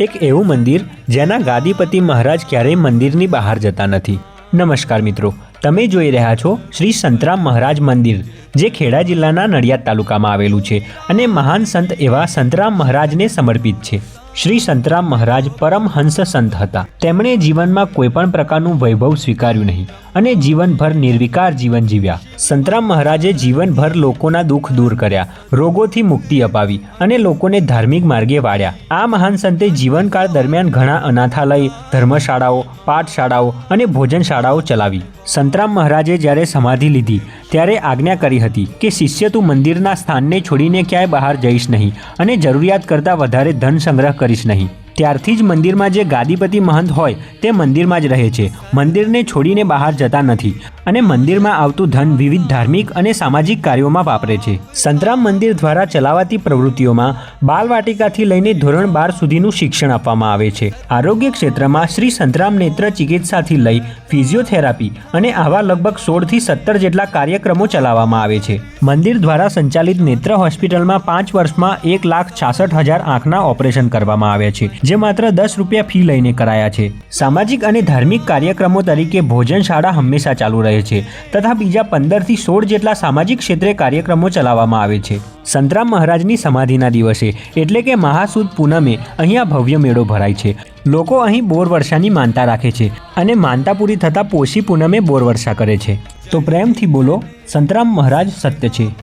એક એવું મંદિર જેના ગાદીપતિ મહારાજ ક્યારેય મંદિરની બહાર જતા નથી। નમસ્કાર મિત્રો, તમે જોઈ રહ્યા છો શ્રી સંતરામ મહારાજ મંદિર, જે ખેડા જિલ્લાના નડિયાદ તાલુકામાં આવેલું છે અને મહાન સંત એવા સંતરામ મહારાજને સમર્પિત છે। શ્રી સંતરામ મહારાજ પરમહંસ સંત હતા। તેમણે જીવનમાં કોઈ પણ પ્રકારનું વૈભવ સ્વીકાર્યું નહીં અને જીવનભર નિર્વિકાર જીવન જીવ્યા। સંતરામ મહારાજે જીવનભર લોકોના દુઃખ દૂર કર્યા, રોગોથી મુક્તિ અપાવી અને લોકોને ધાર્મિક માર્ગે વાળ્યા। આ મહાન સંતે જીવનકાળ દરમિયાન ઘણા અનાથાલય, ધર્મશાળાઓ, પાઠશાળાઓ અને ભોજનશાળાઓ ચલાવી। સંતરામ મહારાજે જ્યારે સમાધિ લીધી ત્યારે આજ્ઞા કરી હતી કે શિષ્ય, તું મંદિરના સ્થાનને છોડીને ક્યાંય બહાર જઈશ નહીં અને જરૂરિયાત કરતાં વધારે ધન સંગ્રહ કરીશ નહીં। ત્યારથી જ મંદિરમાં જે ગાદીપતિ મહંત હોય તે મંદિરમાં જ રહે છે, મંદિરને છોડીને બહાર જતા નથી અને મંદિરમાં આવતું ધન વિવિધ ધાર્મિક અને સામાજિક કાર્યોમાં વાપરે છે। સંતરામ મંદિર દ્વારા ચલાવાતી પ્રવૃત્તિઓમાં બાલવાટિકાથી લઈને ધોરણ 12 સુધીનું શિક્ષણ આપવામાં આવે છે। આરોગ્ય ક્ષેત્રમાં શ્રી સંતરામ નેત્ર ચિકિત્સાથી લઈ ફિઝિયોથેરાપી અને આવા લગભગ 16 થી 17 જેટલા કાર્યક્રમો ચલાવવામાં આવે છે। મંદિર દ્વારા સંચાલિત નેત્ર હોસ્પિટલમાં 5 વર્ષમાં 1,66,000 આંખના ઓપરેશન કરવામાં આવ્યા છે, જે માત્ર 10 રૂપિયા ફી લઈને કરાયા છે। સામાજિક અને ધાર્મિક કાર્યક્રમો તરીકે ભોજનશાળા હંમેશા ચાલુ રહે છે તથા બીજા 15 થી 16 જેટલા સામાજિક ક્ષેત્રે કાર્યક્રમો ચલાવવામાં આવે છે। સંતરામ મહારાજની સમાધિના દિવસે એટલે કે મહાસુદ પૂનમે અહીંયા ભવ્ય મેળો ભરાય છે। લોકો અહીં બોર વર્ષાની માનતા રાખે છે અને માનતા પૂરી થતાં પોષી પૂનમે બોર વર્ષા કરે છે। તો પ્રેમથી બોલો, સંતરામ મહારાજ સત્ય છે।